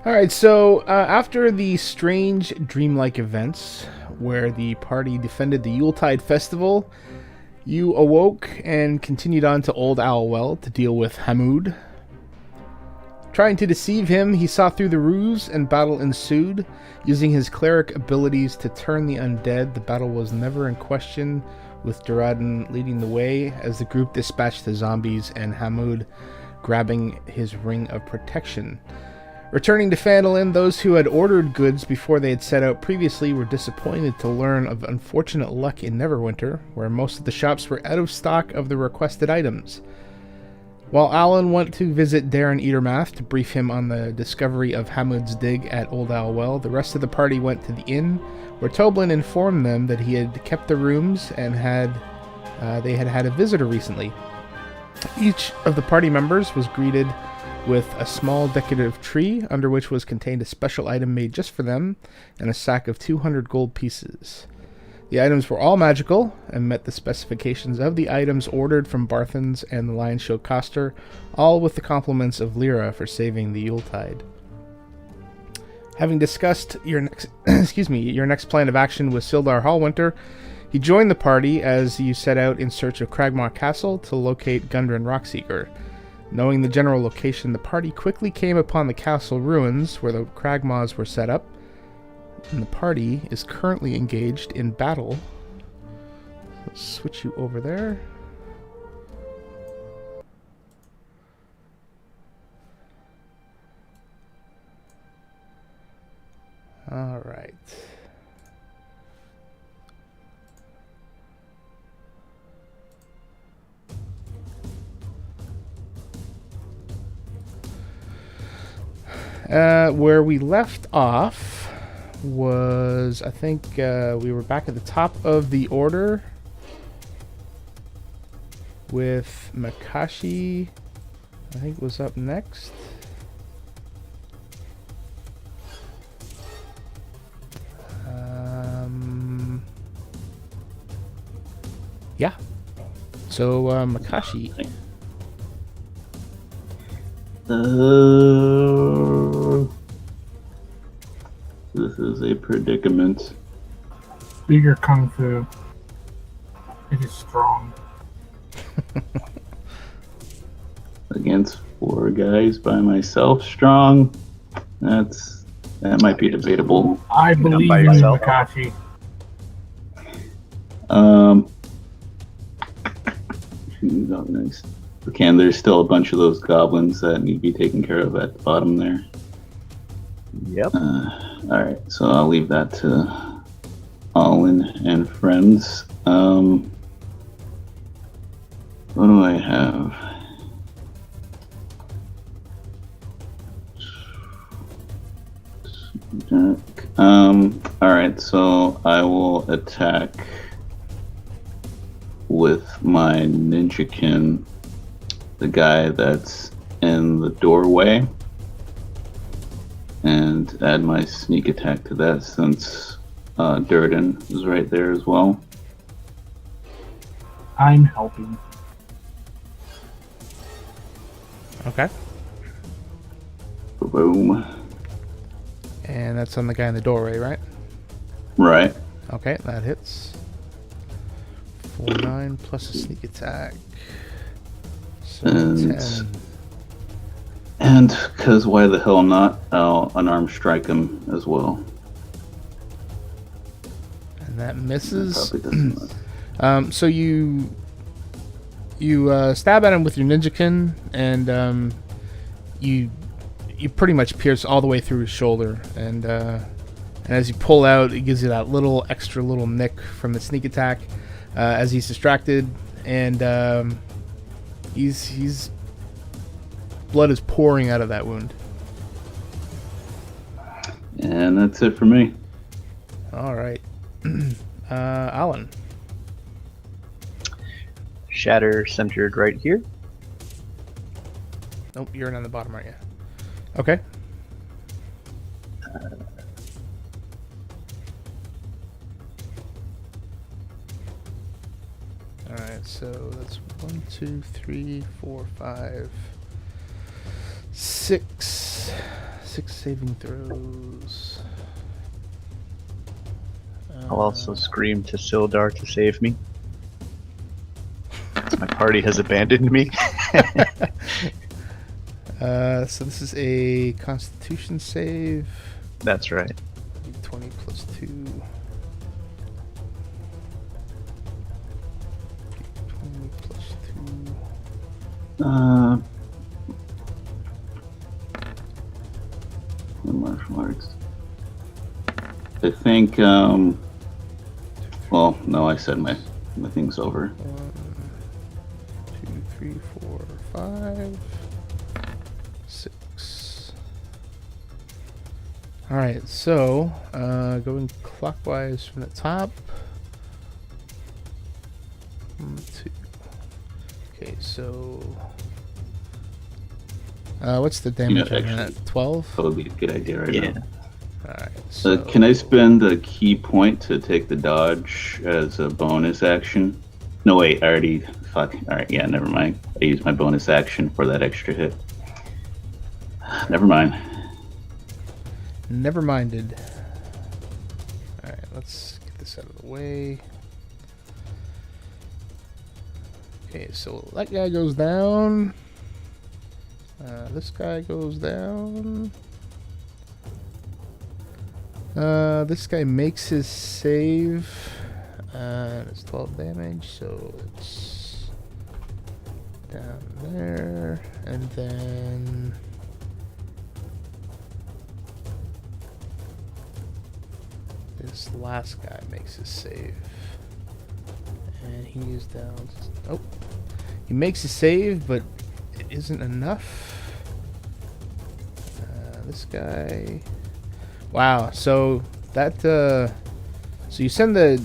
Alright, so after the strange dreamlike events where the party defended the Yuletide festival, you awoke and continued on to Old Owlwell to deal with Hamud. Trying to deceive him, he saw through the ruse and battle ensued. Using his cleric abilities to turn the undead, the battle was never in question, with Duradin leading the way as the group dispatched the zombies and Hamud grabbing his ring of protection. Returning to Phandalin, those who had ordered goods before they had set out previously were disappointed to learn of unfortunate luck in Neverwinter, where most of the shops were out of stock of the requested items. While Ahlen went to visit Darren Eatermath to brief him on the discovery of Hamud's dig at Old Owlwell, the rest of the party went to the inn, where Toblin informed them that he had kept the rooms and they had had a visitor recently. Each of the party members was greeted with a small decorative tree, under which was contained a special item made just for them, and a sack of 200 gold pieces. The items were all magical, and met the specifications of the items ordered from Barthens and the Lion Show Coster, all with the compliments of Lyra for saving the Yuletide. Having discussed your next plan of action with Sildar Hallwinter, he joined the party as you set out in search of Cragmaw Castle to locate Gundren Rockseeker. Knowing the general location, the party quickly came upon the castle ruins where the Cragmaws were set up, and the party is currently engaged in battle. Let's switch you over there. All right. Where we left off was, I think, we were back at the top of the order with Mikashi, I think, was up next. Yeah. So, Mikashi. This is a predicament. Bigger Kung Fu. It is strong. Against 4 guys by myself strong. That might be debatable. I believe by in you, yourself. Mikashi. Who's up next? Okay, and there's still a bunch of those goblins that need to be taken care of at the bottom there. Yep. Alright, so I'll leave that to Ahlen and friends. What do I have? Alright, so I will attack with my ninjakin the guy that's in the doorway, and add my sneak attack to that since Duradin is right there as well. I'm helping. Okay. Boom. And that's on the guy in the doorway, right? Right. Okay, that hits. 4-9 plus a sneak attack. So 10. And because why the hell not, I'll unarmed strike him as well. And that misses. Probably doesn't matter. So you stab at him with your ninjakin, and you pretty much pierce all the way through his shoulder, and as you pull out, it gives you that little extra little nick from the sneak attack as he's distracted, and he's blood is pouring out of that wound. And that's it for me. All right. Ahlen. Shatter centered right here. Nope, you're on the bottom, aren't you? Okay. Alright, so that's 1, 2, 3, 4, 5, 6 6 saving throws. I'll also scream to Sildar to save me. My party has abandoned me. So this is a Constitution save. That's right. 20 plus 2. 20 plus 2. Martial arts. I think, well, no, I said my thing's over. 1, 2, 3, 4, 5, 6. Alright, so, going clockwise from the top. 1, 2. Okay, so... what's the damage on that? 12? That would be a good idea right now. Alright, so... Can I spend a key point to take the dodge as a bonus action? No, wait, I already... Fuck. Alright, yeah, never mind. I used my bonus action for that extra hit. Never mind. Never minded. Alright, let's get this out of the way. Okay, so that guy goes down. This guy goes down. This guy makes his save. It's 12 damage, so it's down there. And then... this last guy makes his save. And he is down. Oh. He makes a save, but it isn't enough. This guy... Wow, so that... so you send the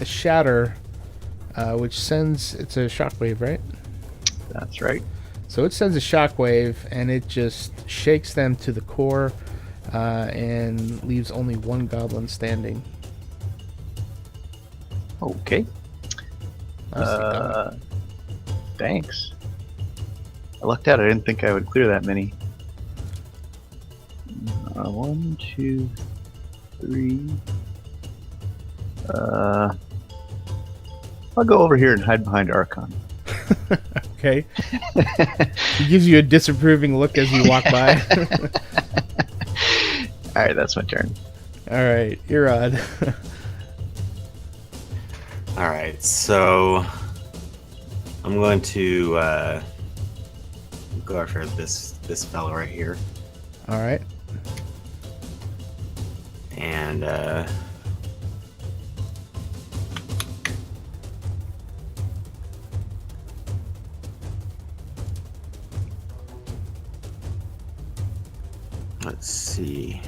shatter, which sends... It's a shockwave, right? That's right. So it sends a shockwave, and it just shakes them to the core, and leaves only one goblin standing. Okay. Nicely done. Thanks. I lucked out. I didn't think I would clear that many. 1, 2, 3. I'll go over here and hide behind Archon. Okay. He gives you a disapproving look as you walk by. Alright, that's my turn. Alright, Erod. Alright, so I'm going to go after this fellow right here. Alright. And let's see.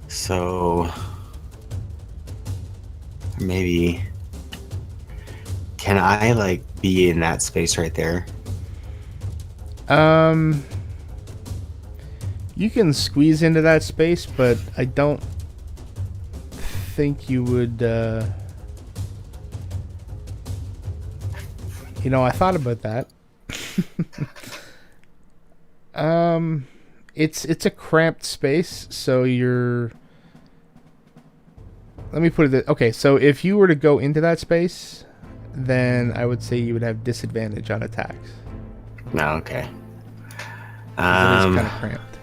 So maybe can I like be in that space right there? You can squeeze into that space, but I don't think you would, you know, I thought about that. It's a cramped space, so you're... Let me put it... Okay, so if you were to go into that space, then I would say you would have disadvantage on attacks. No, okay. It is kind of cramped.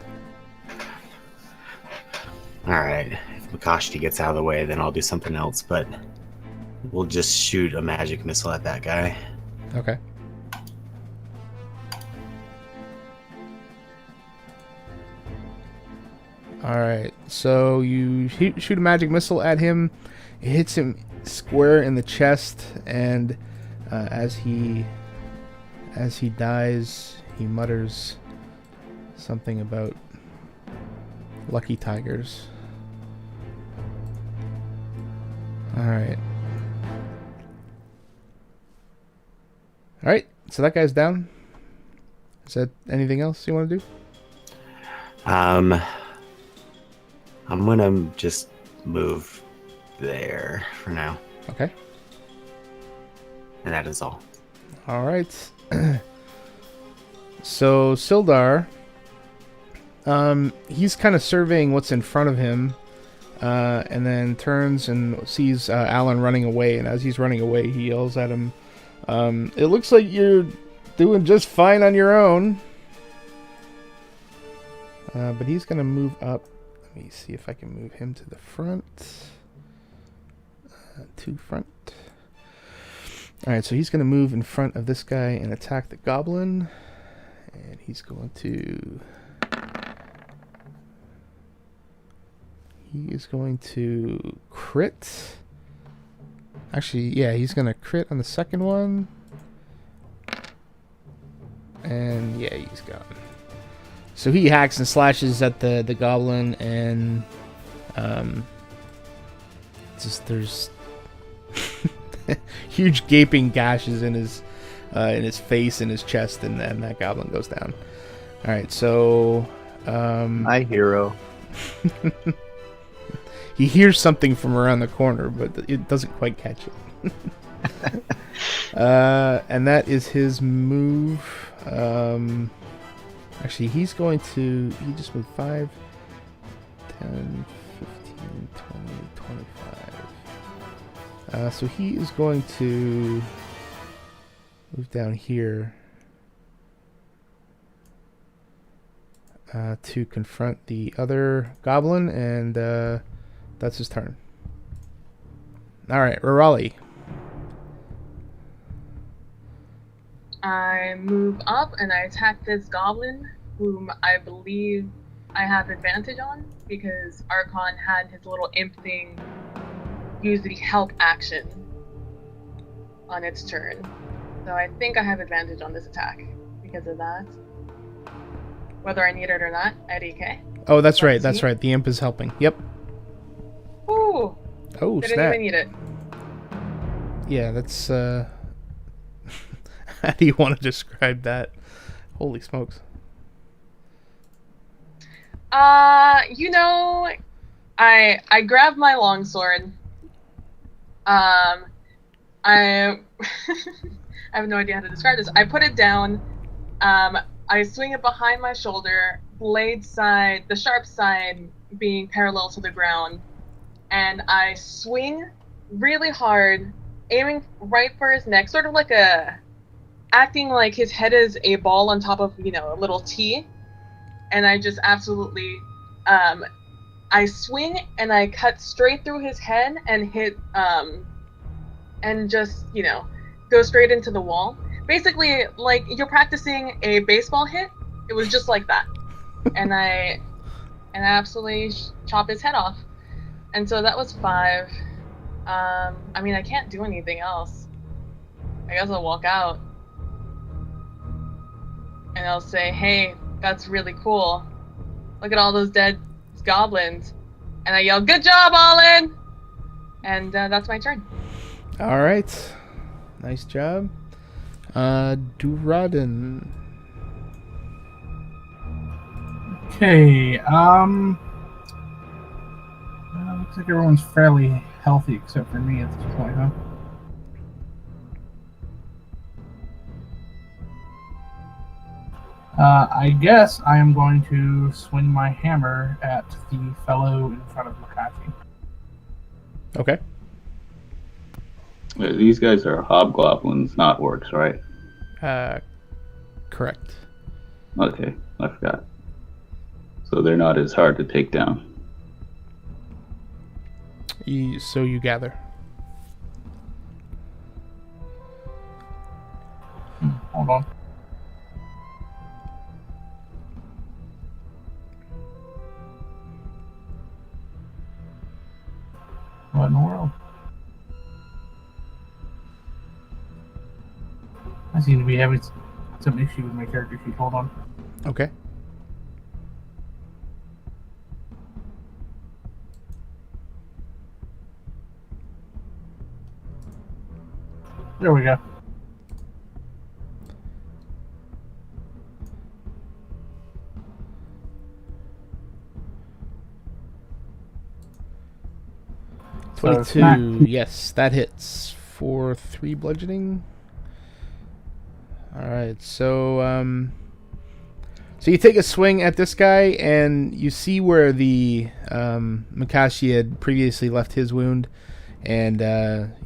Alright. If Mikashi gets out of the way, then I'll do something else, but we'll just shoot a magic missile at that guy. Okay. Alright, so you shoot a magic missile at him. It hits him square in the chest, and as he dies, he mutters something about lucky tigers. Alright. Alright, so that guy's down. Is that anything else you want to do? I'm gonna just move there for now, Okay. and that is all. All right. So Sildar, he's kind of surveying what's in front of him, and then turns and sees Ahlen running away. And as he's running away, he yells at him, "It looks like you're doing just fine on your own." But he's gonna move up. Let me see if I can move him to the front. To front. Alright, so he's going to move in front of this guy and attack the goblin. And he's going to... He is going to crit. Actually, yeah, he's going to crit on the second one. And yeah, he's gone. So he hacks and slashes at the goblin, and just there's huge gaping gashes in his face and his chest, and then that goblin goes down. All right, so My hero. he hears something from around the corner, but it doesn't quite catch it. And that is his move. Actually, he's going to... He just moved 5, 10, 15, 20, 25. So he is going to move down here to confront the other goblin, and that's his turn. Alright, Rirali. I move up and I attack this goblin, whom I believe I have advantage on, because Archon had his little imp thing use the help action on its turn. So I think I have advantage on this attack because of that. Whether I need it or not, at EK. Oh, that's right, that's right. The imp is helping. Yep. Ooh! Oh, Didn't snap. even need it. Yeah, that's... How do you want to describe that? Holy smokes. You know, I grabbed my longsword. I I have no idea how to describe this. I put it down. I swing it behind my shoulder, blade side, the sharp side being parallel to the ground, and I swing really hard, aiming right for his neck, sort of like acting like his head is a ball on top of, a little T, and I just absolutely, I swing and I cut straight through his head and hit, and just, go straight into the wall. Basically, like, you're practicing a baseball hit, it was just like that. And I absolutely chop his head off. And so that was 5. I mean, I can't do anything else. I guess I'll walk out. And I'll say, hey, that's really cool. Look at all those dead goblins. And I yell, good job, Ahlen! And that's my turn. All right. Nice job. Duradin. Okay, looks like everyone's fairly healthy except for me at this point, huh? I guess I am going to swing my hammer at the fellow in front of Mikashi. Okay. These guys are hobgoblins, not orcs, right? Correct. Okay, I forgot. So they're not as hard to take down. So you gather. Hold on. What in the world? I seem to be having some issue with my character sheet. Hold on. Okay. There we go. So 22. Yes, that hits for 3 bludgeoning. All right, so so you take a swing at this guy, and you see where the Mikashi had previously left his wound, and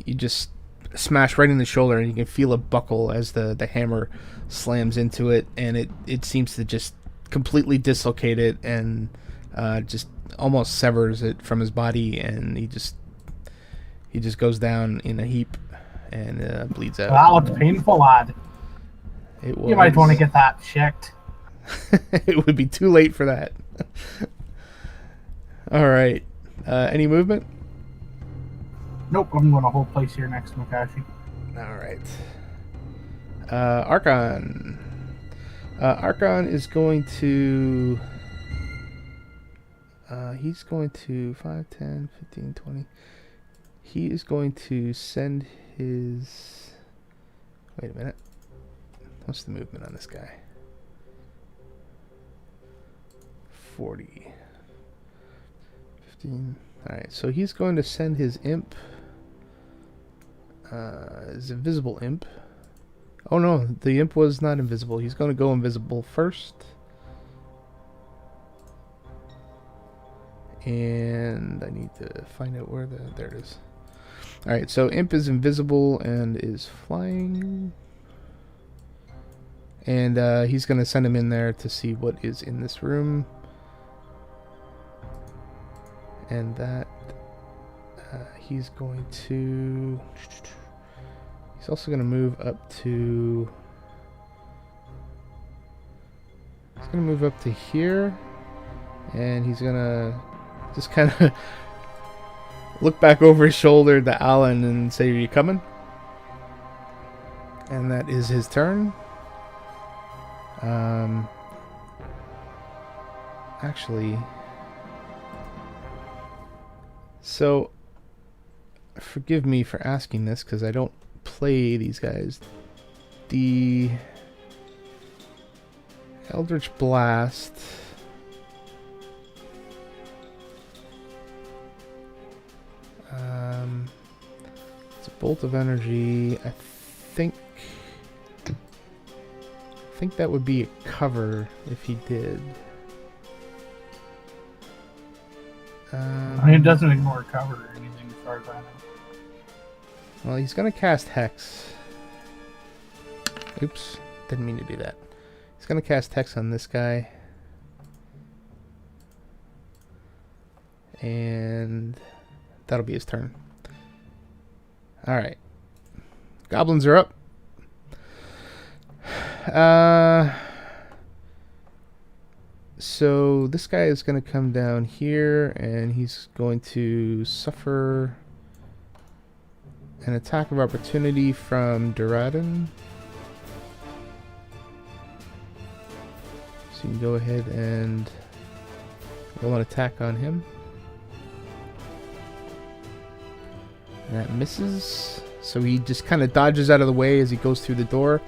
you just smash right in the shoulder, and you can feel it buckle as the hammer slams into it, and it seems to just completely dislocate it, and just almost severs it from his body, and he just goes down in a heap and bleeds out. That looked painful, lad. It was, You might want to get that checked. It would be too late for that. All right. Any movement? Nope, I'm going to hold place here next to Mikashi. All right. Archon. Archon is going to... he's going to 5, 10, 15, 20. He is going to send his... Wait a minute. What's the movement on this guy? 40. 15. Alright, so he's going to send his imp. His invisible imp. Oh no, the imp was not invisible. He's going to go invisible first. And I need to find out where there it is. Alright, so imp is invisible and is flying. And he's going to send him in there to see what is in this room. And that he's going to... He's also going to move up to... He's going to move up to here. And he's going to just kind of look back over his shoulder to Ahlen and say, "Are you coming?" And that is his turn. Actually, so forgive me for asking this because I don't play these guys. The Eldritch Blast. It's a bolt of energy. I think that would be a cover if he did. I mean, it doesn't ignore cover or anything as far as I know. Well, he's going to cast Hex. Oops, didn't mean to do that. He's going to cast Hex on this guy. And that'll be his turn. Alright. Goblins are up. So this guy is going to come down here and he's going to suffer an attack of opportunity from Duradin. So you can go ahead and roll an attack on him. And that misses. So he just kind of dodges out of the way as he goes through the door.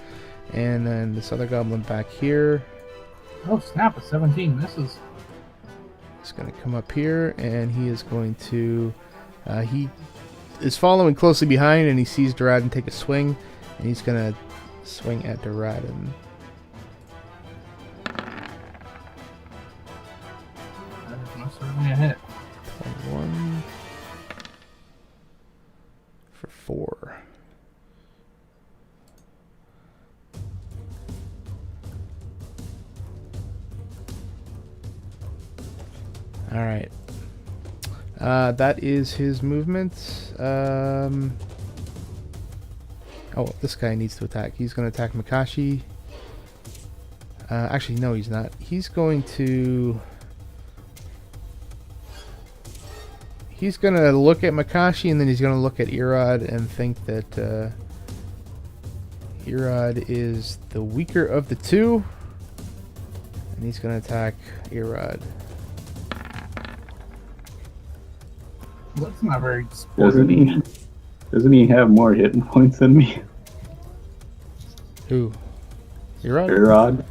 And then this other goblin back here Oh, snap, a 17 misses. is going to come up here, and he is going to... he is following closely behind, and he sees Duradin take a swing, and he's going to swing at Duradin. That is most certainly a hit. 21 for 4. All right. That is his movement. Oh, this guy needs to attack. He's going to attack Mikashi. Actually, no, he's not. He's going to... He's going to look at Mikashi, and then he's going to look at Erod and think that Erod is the weaker of the two. And he's going to attack Erod. That's not very sportive. Doesn't he have more hit points than me? Who? Erod? Erod?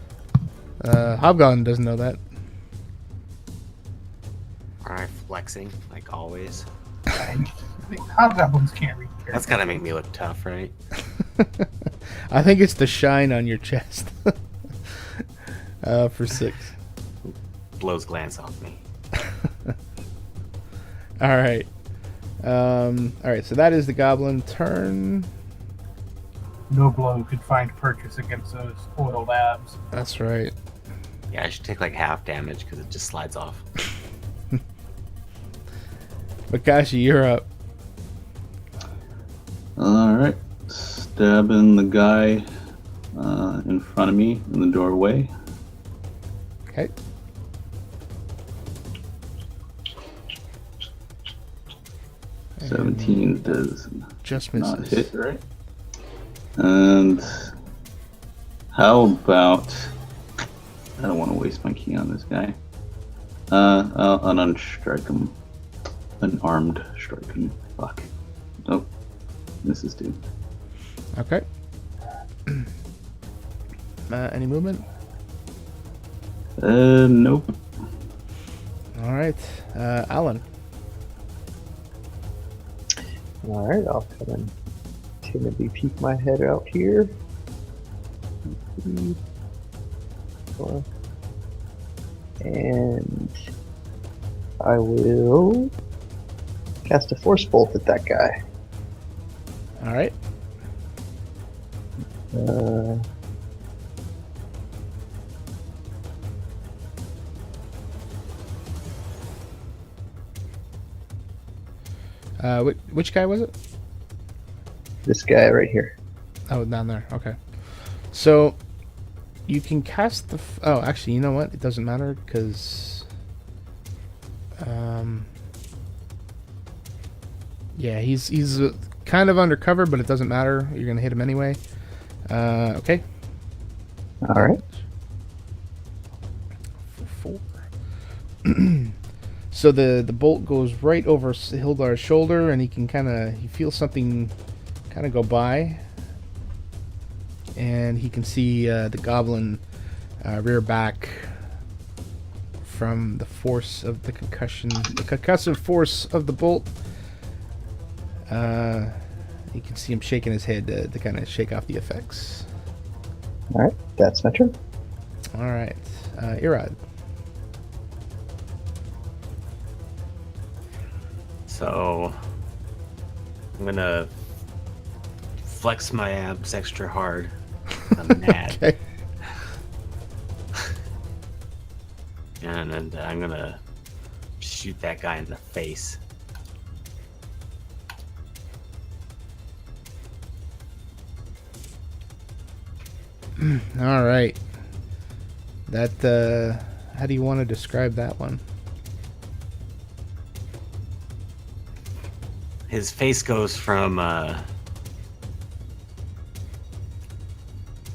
Hobgoblin doesn't know that. Alright, flexing, like always. Hobgoblins can't read character. That's gotta make me look tough, right? I think it's the shine on your chest. For 6. Blows glance off me. Alright. Alright, so that is the goblin turn. No blow could find purchase against those oiled abs. That's right. Yeah, I should take like half damage because it just slides off. Mikashi, you're up. Alright. Stabbing the guy in front of me in the doorway. Okay. And 17 does just not misses. hit, right? And how about... I don't want to waste my key on this guy. I'll unstrike him. Unarmed strike him. Fuck. Oh. Misses too. Okay. Any movement? Nope. Alright. Ahlen. Alright, I'll come and timidly peek my head out here. 3, 4. And I will cast a force bolt at that guy. Alright. Which guy was it? This guy right here. Oh, down there. Okay. So you can cast the. Oh, actually, you know what? It doesn't matter because. Yeah, he's kind of undercover, but it doesn't matter. You're gonna hit him anyway. Okay. Alright. 4. So the bolt goes right over Hildar's shoulder, and he feels something kind of go by, and he can see the goblin rear back from the force of the concussive force of the bolt. You can see him shaking his head to kind of shake off the effects. Alright, that's my turn. All right, Erod. So I'm gonna flex my abs extra hard. I'm mad. Okay. And I'm gonna shoot that guy in the face. All right. That. How do you want to describe that one? His face goes from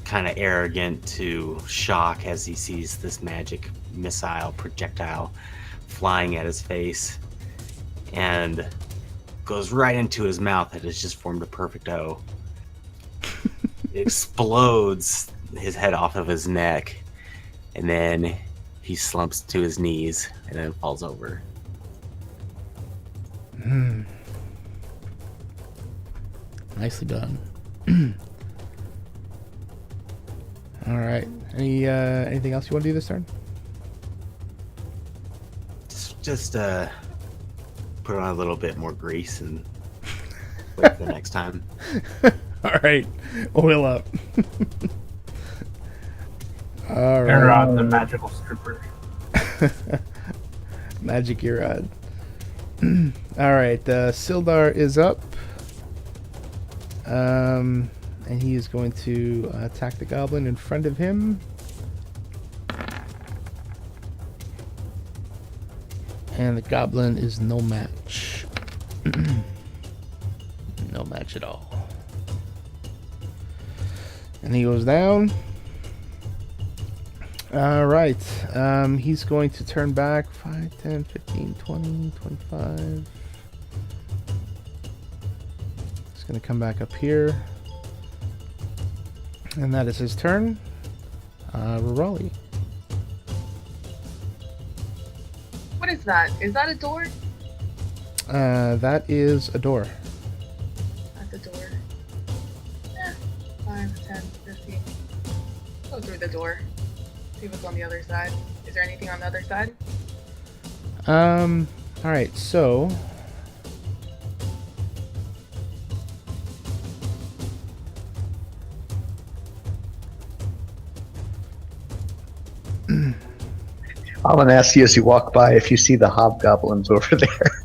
kind of arrogant to shock as he sees this magic missile projectile flying at his face, and goes right into his mouth that has just formed a perfect O. Explodes his head off of his neck, and then he slumps to his knees and then falls over. Nicely done. All right. Anything else you want to do this turn? Just put on a little bit more grease and wait for the next time. All right. Oil up. All right. Erod, the magical stripper. Magic Erod. All right. Sildar is up. And he is going to attack the goblin in front of him. And the goblin is no match. No match at all. And he goes down. Alright. He's going to turn back 5, 10, 15, 20, 25. He's going to come back up here. And that is his turn. Rirali. What is that? Is that a door? That is a door. At the door. 5, 10, 15. Go through the door. See what's on the other side. Is there anything on the other side? Alright, so... I'm gonna ask you as you walk by if you see the hobgoblins over there.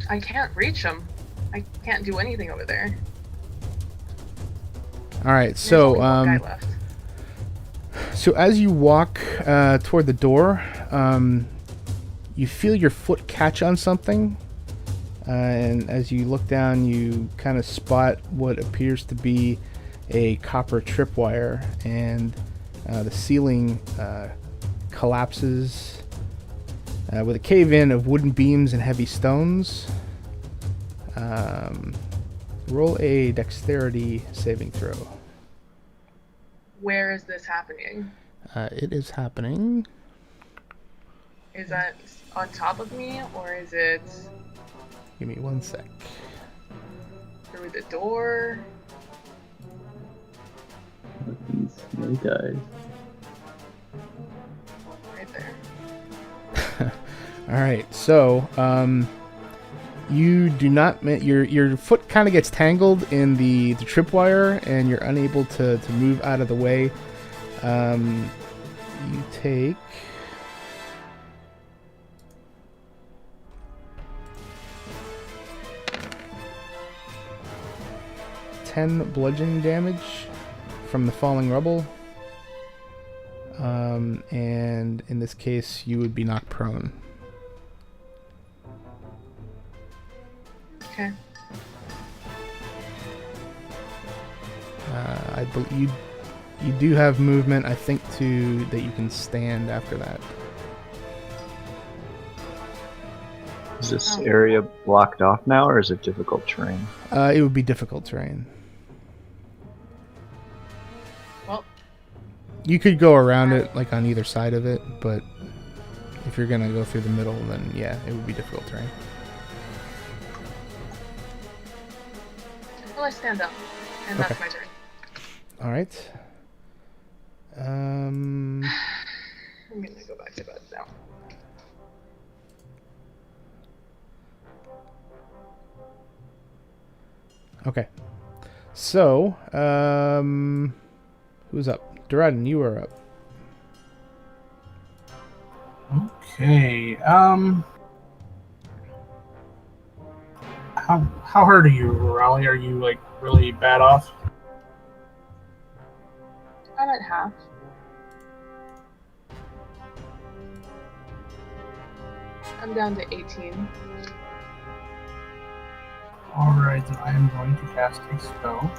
I can't reach them. I can't do anything over there. Alright, There's so, only one guy left. So as you walk toward the door, you feel your foot catch on something, and as you look down, you kind of spot what appears to be a copper tripwire, and the ceiling collapses with a cave-in of wooden beams and heavy stones. Roll a dexterity saving throw. Where is this happening? It is happening. Is that on top of me, or is it Give me 1 sec. through the door? These little guys. Right there. All right, so you do not your foot kind of gets tangled in the tripwire, and you're unable to move out of the way. You take 10 bludgeoning damage from the falling rubble. And in this case, you would be knocked prone. Okay. I believe you do have movement, I think, to that you can stand after that. Is this area blocked off now, or is it difficult terrain? It would be difficult terrain. Well, You could go around it, like on either side of it, but if you're gonna go through the middle, then yeah, it would be difficult terrain. well, I stand up, and Okay. that's my turn. All right. I'm gonna go back to bed now. Okay. So, who's up? Duradin, you are up. Okay. How hurt are you, Rirali? Are you like really bad off? I'm at half. I'm down to 18. Alright, then I am going to cast a spell.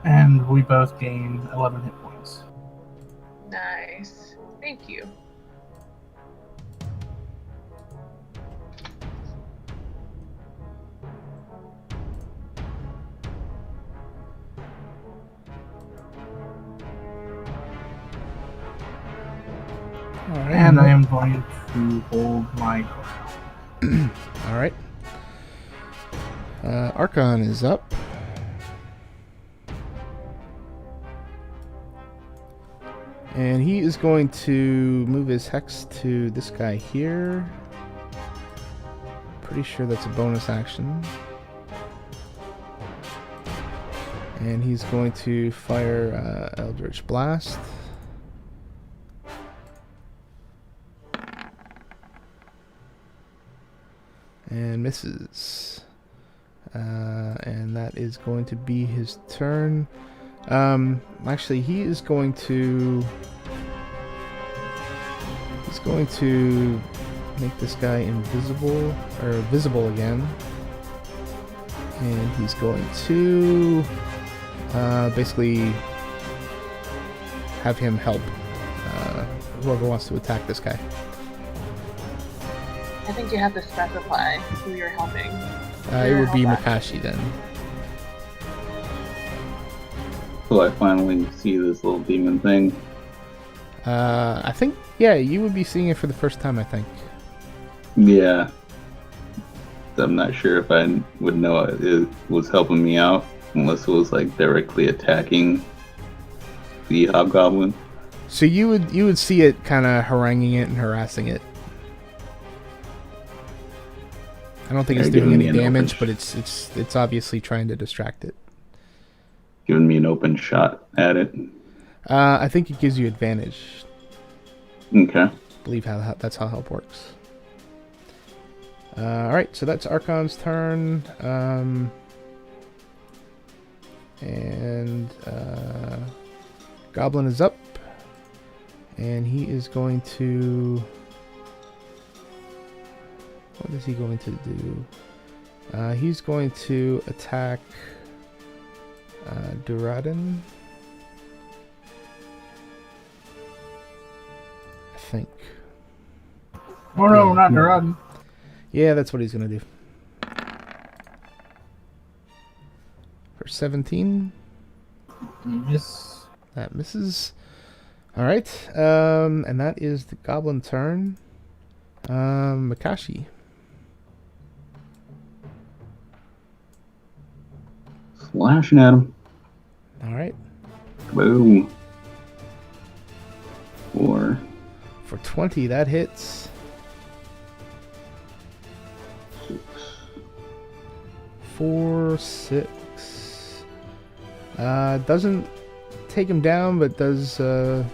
And we both gain 11 hit points. Nice. Thank you. All right. And I am going to hold my ground. All right. Archon is up. And he is going to move his hex to this guy here. Pretty sure that's a bonus action. And he's going to fire Eldritch Blast. And misses. And that is going to be his turn. Actually, he's going to make this guy invisible, or visible again. And he's going to basically have him help whoever wants to attack this guy. I think you have to specify who you're helping. It would be Mikashi then. So I finally see this little demon thing. I think, yeah, you would be seeing it for the first time, I think. Yeah. I'm not sure if I would know it was helping me out unless it was like directly attacking the hobgoblin. So you would see it kind of haranguing it and harassing it. I don't think it's doing any damage, but it's obviously trying to distract it. Giving me an open shot at it. I think it gives you advantage. Okay. I believe that's how help works. Alright, so that's Archon's turn. Goblin is up. And he is going to... What is he going to do? He's going to attack Duradin. I think. Oh no, not Duradin. Yeah, that's what he's going to do. For 17. Miss. That misses. Alright, and that is the goblin turn. Mikashi. Slashing at him. Alright. Boom. 4. For 20, that hits. 6. 4, 6. Doesn't take him down, but does a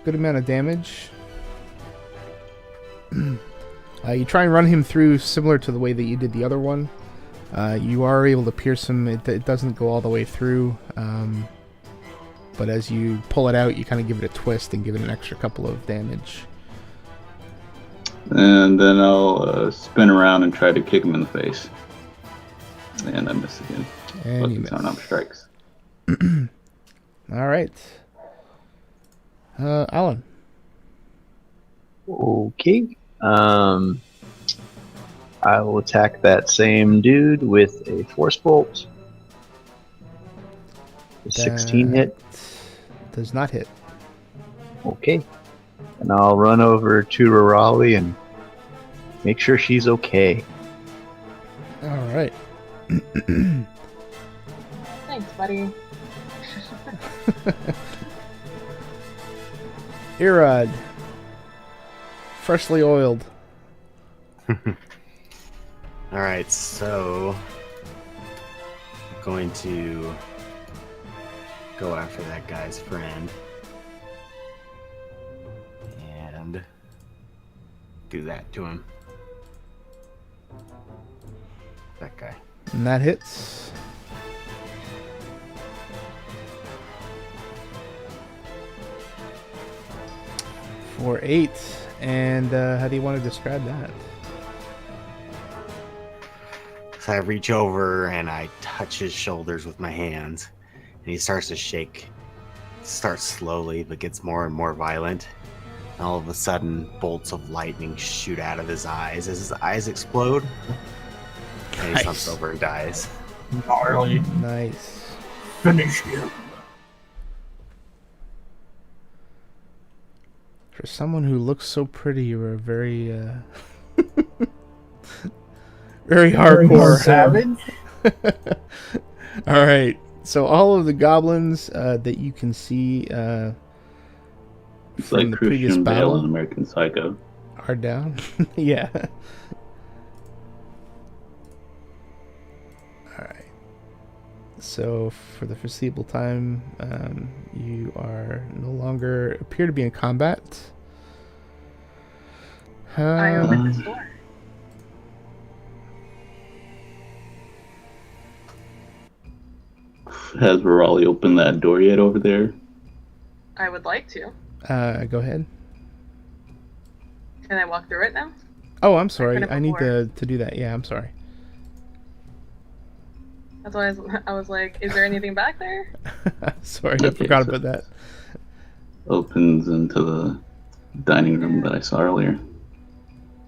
good amount of damage. You try and run him through similar to the way that you did the other one. You are able to pierce him. It doesn't go all the way through. But as you pull it out, you kind of give it a twist and give it an extra couple of damage. And then I'll spin around and try to kick him in the face. And I miss again. And you miss. Up strikes. Alright. Ahlen. Okay. I will attack that same dude with a force bolt. A 16 hit. Does not hit. Okay. And I'll run over to Rirali and make sure she's okay. Alright. Thanks, buddy. Erod. Freshly oiled. Alright, so I'm going to go after that guy's friend and do that to him. That guy. And that hits. For 8. And how do you want to describe that? So I reach over and I touch his shoulders with my hands, and he starts to shake. Starts slowly, but gets more and more violent. And all of a sudden, bolts of lightning shoot out of his eyes. As his eyes explode, and he slumps over and dies. Gnarly. Nice. Finish him. For someone who looks so pretty, you were very, very hardcore. Savage. All right. So all of the goblins that you can see It's from like the previous Christian Bale battle in American Psycho. are down. Yeah. All right. So for the foreseeable time, you are no longer appear to be in combat. I opened this door. Has Rirali opened that door yet over there? I would like to. Go ahead. Can I walk through it now? Oh, I'm sorry. couldn't I need before. to do that. Yeah, I'm sorry. That's why I was like, is there anything back there? Sorry, I Okay, forgot so- about that. Opens into the dining room that I saw earlier.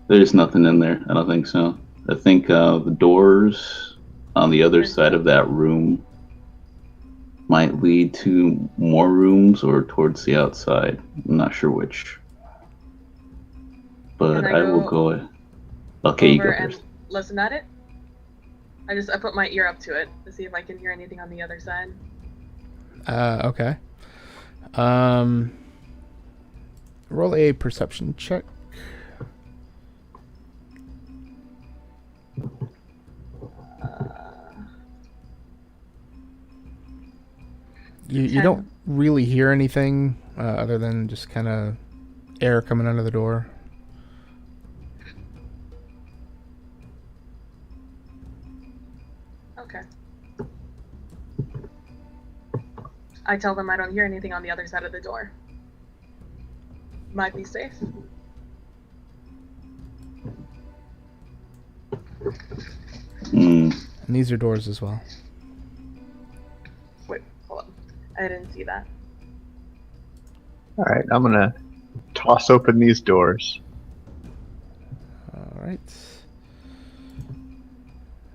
There's nothing in there. I don't think so. I think the doors on the other side of that room might lead to more rooms or towards the outside. I'm not sure which. But Can I will go. Okay, you go over and first. listen at it. I put my ear up to it to see if I can hear anything on the other side. Okay. Roll a perception check. You don't really hear anything other than just kind of air coming under the door. Okay. I tell them I don't hear anything on the other side of the door. Might be safe. Mm. And these are doors as well. Wait, hold on. I didn't see that. All right, I'm gonna toss open these doors. All right.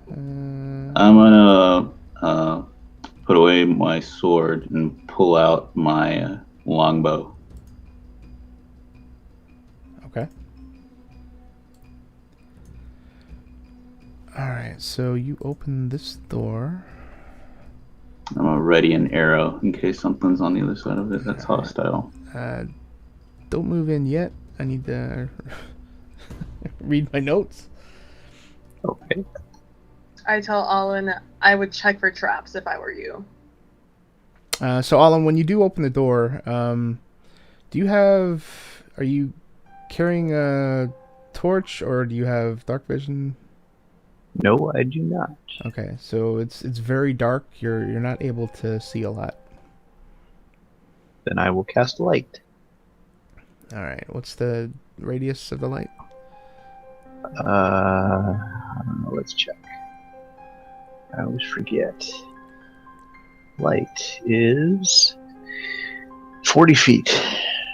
I'm gonna put away my sword and pull out my longbow. Okay. All right, so you open this door. I'm gonna ready an arrow in case something's on the other side of it that's hostile. Don't move in yet. I need to read my notes. Okay. I tell Ahlen I would check for traps if I were you. So, Ahlen, when you do open the door, are you carrying a torch or do you have dark vision? No, I do not. Okay, so it's very dark. You're not able to see a lot. Then I will cast light. All right, what's the radius of the light? Let's check. I always forget. Light is 40 feet.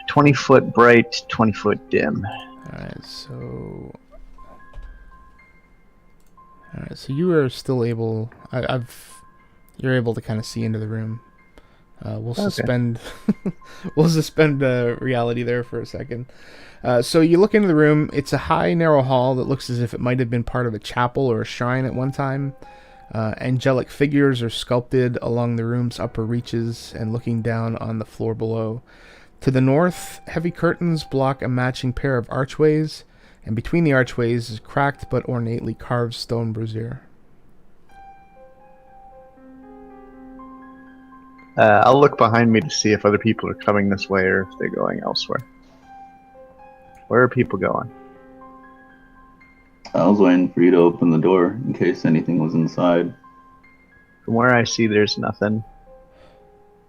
20 foot bright, 20 foot dim. Alright, so you are still able. You're able to kind of see into the room. We'll suspend. We'll suspend reality there for a second. So you look into the room. It's a high, narrow hall that looks as if it might have been part of a chapel or a shrine at one time. Angelic figures are sculpted along the room's upper reaches and looking down on the floor below. To the north, heavy curtains block a matching pair of archways, and between the archways is cracked but ornately carved stone brazier. I'll look behind me to see if other people are coming this way or if they're going elsewhere. Where are people going? I was waiting for you to open the door in case anything was inside. From where I see, there's nothing.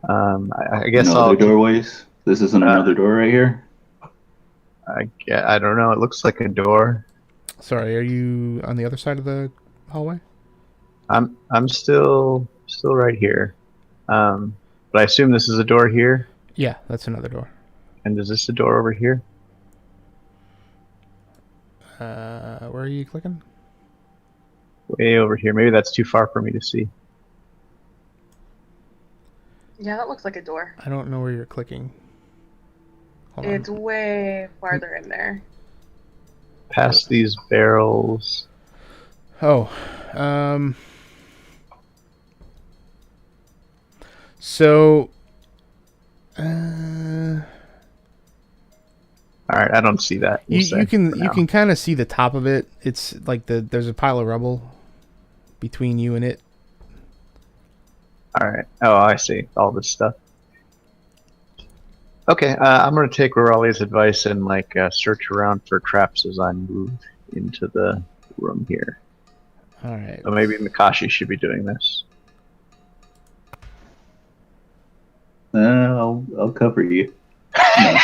I guess no I'll... other doorways? This isn't another door right here? I don't know. It looks like a door. Sorry, are you on the other side of the hallway? I'm still right here. But I assume this is a door here. Yeah, that's another door. And is this a door over here? Where are you clicking? Way over here. Maybe that's too far for me to see. Yeah, that looks like a door. I don't know where you're clicking. Hold It's on. way farther in there. Past these barrels. Oh, so, All right, I don't see that. you can kind of see the top of it. It's like there's a pile of rubble between you and it. All right. Oh, I see. All this stuff. Okay, I'm gonna take Rirali's advice and search around for traps as I move into the room here. All right. So maybe Mikashi should be doing this. I'll cover you. No.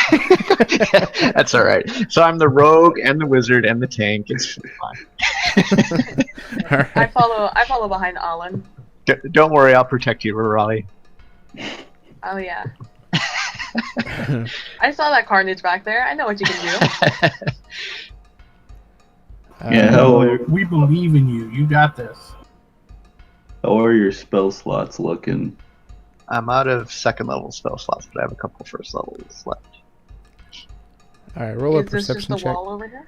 That's all right. So I'm the rogue and the wizard and the tank. It's fine. All right. I follow behind Ahlen. Don't worry, I'll protect you, Rirali. Oh yeah. I saw that carnage back there. I know what you can do. Yeah, We believe in you. You got this. how are your spell slots looking? I'm out of second level spell slots, but I have a couple first levels left. All right, roll a Is this just perception the check. wall over here?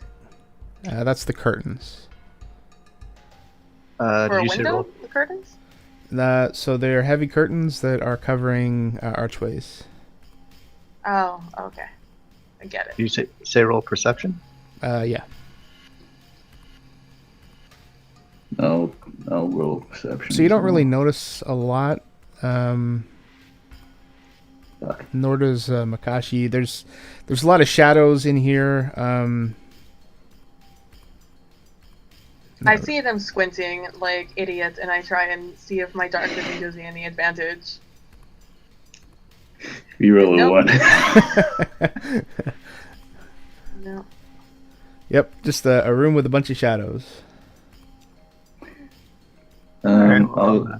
That's the curtains. For Did a you say window? roll? The curtains? So they're heavy curtains that are covering archways. Oh, okay. I get it. Did you say roll perception? Yeah. I'll roll perception. So you don't really notice a lot. Nor does Mikashi. There's a lot of shadows in here. I see them squinting like idiots, and I try and see if my dark vision gives me any advantage. You roll a Nope. 1. No. Yep, just a room with a bunch of shadows. I'll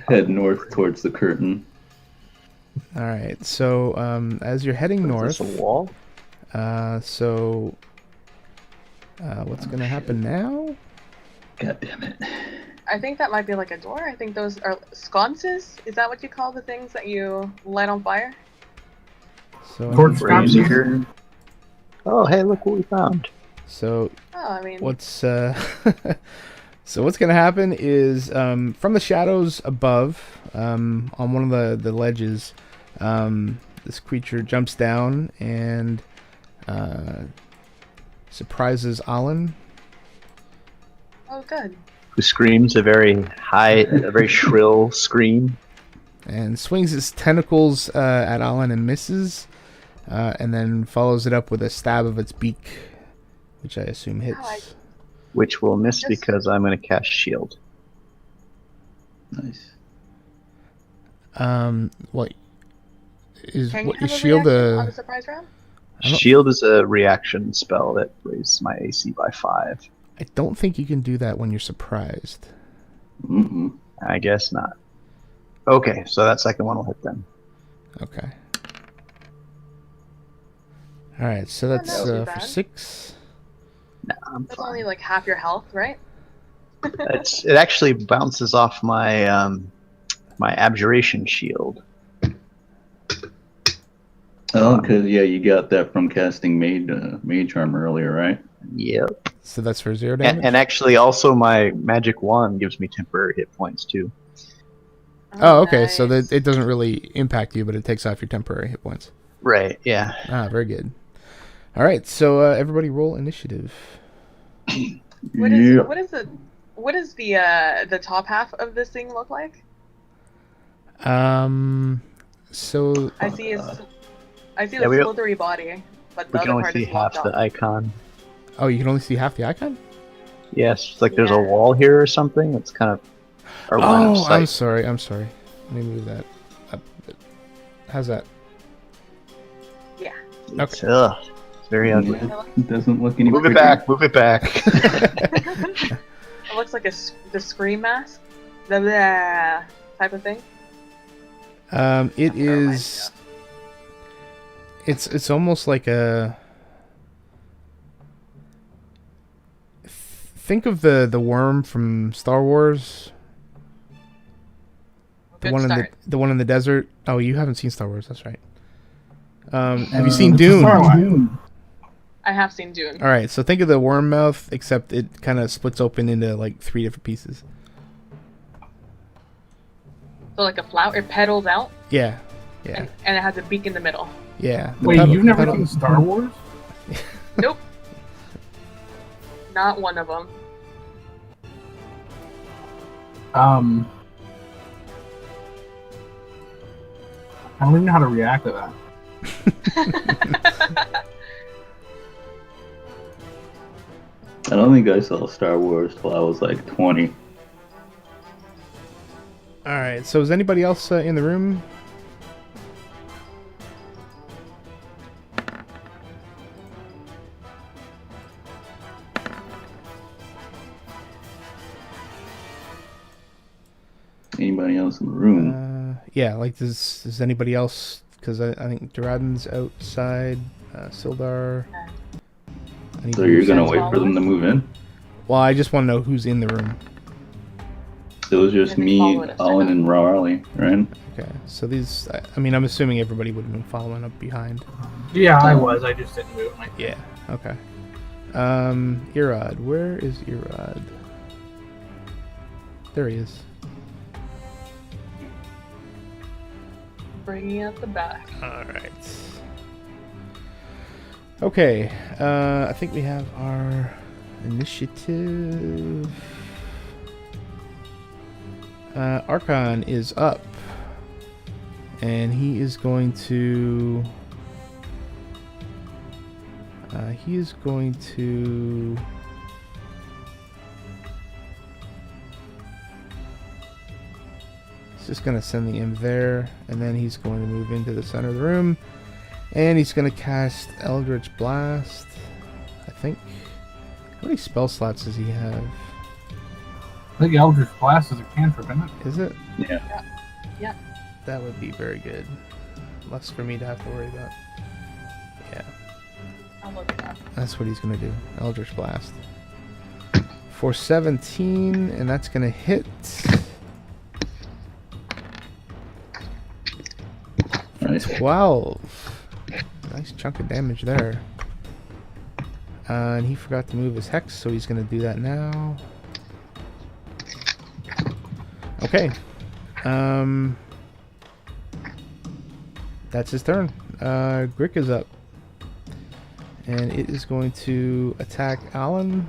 head north towards the curtain. All right. So as you're heading north, Is this a wall? What's gonna happen now? God damn it. I think that might be like a door. I think those are sconces. Is that what you call the things that you light on fire? So Court sconces. Ranger. Oh, hey, look what we found. So Oh, I mean, what's so what's gonna happen is from the shadows above, on one of the ledges, this creature jumps down and surprises Ahlen. oh, good. Who screams a very shrill scream. And swings its tentacles at Ahlen and misses, and then follows it up with a stab of its beak, which I assume hits. Which will miss Yes. because I'm going to cast shield. Nice. What is Can you what have is a shield reaction on a surprise round? I don't- Shield is a reaction spell that raises my AC by 5. I don't think you can do that when you're surprised. Mm-hmm. I guess not. Okay, so that second one will hit then. Okay. All right, so that's not too for bad. 6. Nah, I'm That's fine. only like half your health, right? It actually bounces off my my abjuration shield. Oh, because you got that from casting mage armor earlier, right? Yep. So that's for 0 damage. And actually, also my magic wand gives me temporary hit points too. Oh, okay. So nice. that it doesn't really impact you, but it takes off your temporary hit points. Right. Yeah. Ah, very good. All right, so everybody roll initiative. What is the top half of this thing look like? So I see the Yeah, we- slithery body, but the We other can only part see is half blocked the off. icon. oh, you can only see half the icon. Yes, it's like there's Yeah. a wall here or something. It's kind of our line of Oh, sight. I'm sorry. Let me move that up a bit. How's that? Yeah. It's, it's very ugly. Yeah, it doesn't look any Move it prettier. back. Move it back. It looks like the scream mask, the blah type of thing. It Never mind, is. It's almost like a. Think of the worm from Star Wars. The Good one start. the one in the desert. Oh, you haven't seen Star Wars. That's right. Have you seen Dune? Starlight. I have seen Dune. All right, so think of the worm mouth, except it kind of splits open into like 3 different pieces. So like a flower, it petals out, Yeah, and it has a beak in the middle. yeah. The Wait, petal- you've never petal- seen Star Wars? Nope. Not one of them. I don't even know how to react to that. I don't think I saw Star Wars till I was like 20. All right, so is anybody else in the room? Anybody else in the room? Yeah, like does anybody else? Because I think Duradin's outside. Sildar. I need So to you're move gonna some- wait for them to move in? Well, I just want to know who's in the room. It was just And they me, followed us, Ahlen, right? and Rirali, right? Okay, so these, I mean, I'm assuming everybody would have been following up behind. Yeah, I was. I just didn't move my. Yeah, okay. Erod, where is Erod? There he is. Bringing up the back. Alright. Okay, I think we have our initiative. Archon is up. And he is going to... He's just going to send the imp there, and then he's going to move into the center of the room, and he's going to cast Eldritch Blast, I think. How many spell slots does he have? I think Eldritch Blast is a cantrip, isn't it? Is it? Yeah. Yeah. That would be very good. Less for me to have to worry about. Yeah. I'll look it up. That's what he's going to do. Eldritch Blast. For 17, and that's going to hit. Nice. 12. Nice chunk of damage there. And he forgot to move his hex, so he's going to do that now. Okay. That's his turn. Grick is up. And it is going to attack Ahlen.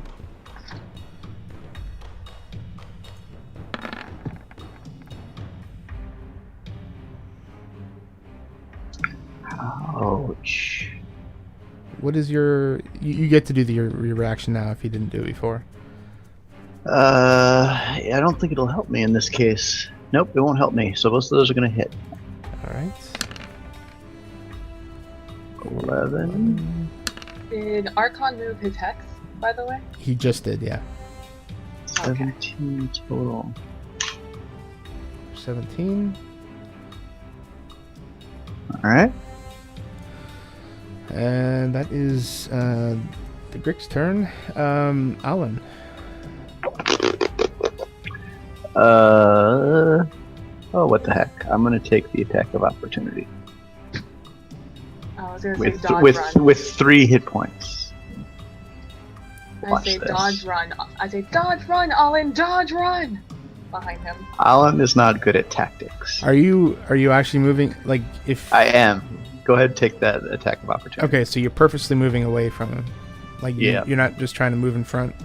Ouch. What is your... You get to do your reaction now if you didn't do it before. I don't think it'll help me in this case. Nope, it won't help me. So both of those are going to hit. Alright. 11. Did Archon move his hex, by the way? He just did, yeah. 17 total. 17. Alright. And that is the Grick's turn. Ahlen. Oh, what the heck. I'm going to take the attack of opportunity. I was gonna say With, dodge run. with 3 hit points. I watch say this. dodge run. I say dodge run, Ahlen, dodge run! Behind him. Alan is not good at tactics. Are you actually moving, like, if... I am. Go ahead and take that attack of opportunity. Okay, so you're purposely moving away from him. Like, Yeah. you're not just trying to move in front?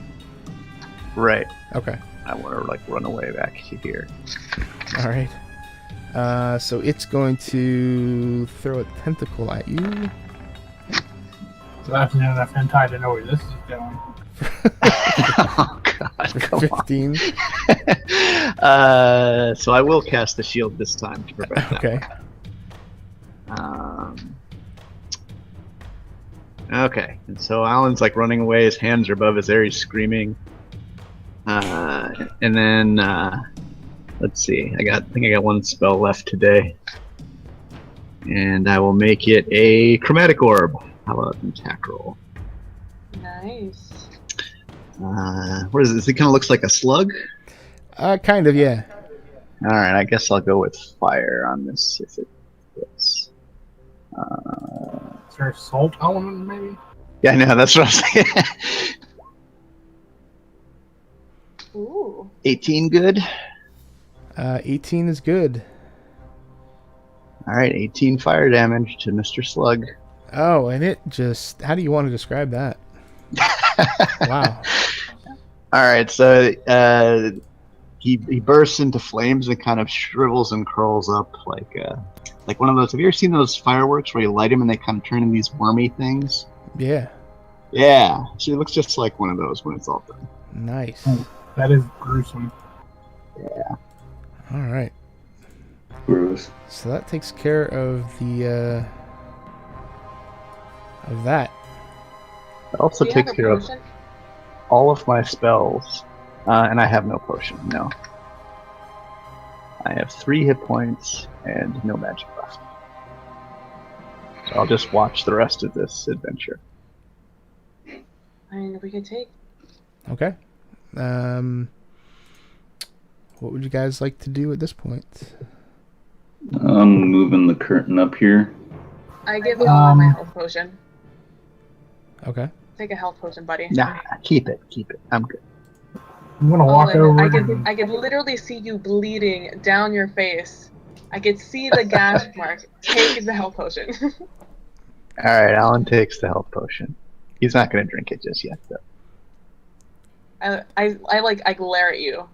Right. Okay. I want to, like, run away back to here. Alright. So it's going to throw a tentacle at you. So that's enough hentai to know where this is going. Oh, God. For Come 15. on. So I will cast the shield this time to prevent that. Okay. Okay, and so Alan's like running away, his hands are above his ear, he's screaming. And then, let's see, I think I got 1 spell left today. And I will make it a chromatic orb. How about an attack roll? Nice. What is this? It kind of looks like a slug? Kind of, yeah. Alright, I guess I'll go with fire on this if it fits. Is there a salt element, maybe? Yeah, I know, that's what I'm saying. Ooh. 18 good? 18 is good. Alright, 18 fire damage to Mr. Slug. Oh, and it just... How do you want to describe that? Wow. Alright, so he bursts into flames and kind of shrivels and curls up like one of those. Have you ever seen those fireworks where you light them and they kind of turn into these wormy things? Yeah. Yeah, so he looks just like one of those when it's all done. Nice. That is gruesome. Alright. Gross. So that takes care of the... of that. It also Do you have takes a care of potion? all of my spells, and I have no potion, no. I have 3 hit points and no magic left. So I'll just watch the rest of this adventure. mean, we could take. Okay. What would you guys like to do at this point? I'm moving the curtain up here. I give Ahlen my health potion. Okay. Take a health potion, buddy. Nah, keep it. I'm good. I'm gonna walk Ahlen, over. I could literally see you bleeding down your face. I could see the gash mark. Take the health potion. Alright, Alan takes the health potion. He's not gonna drink it just yet, though. I glare at you.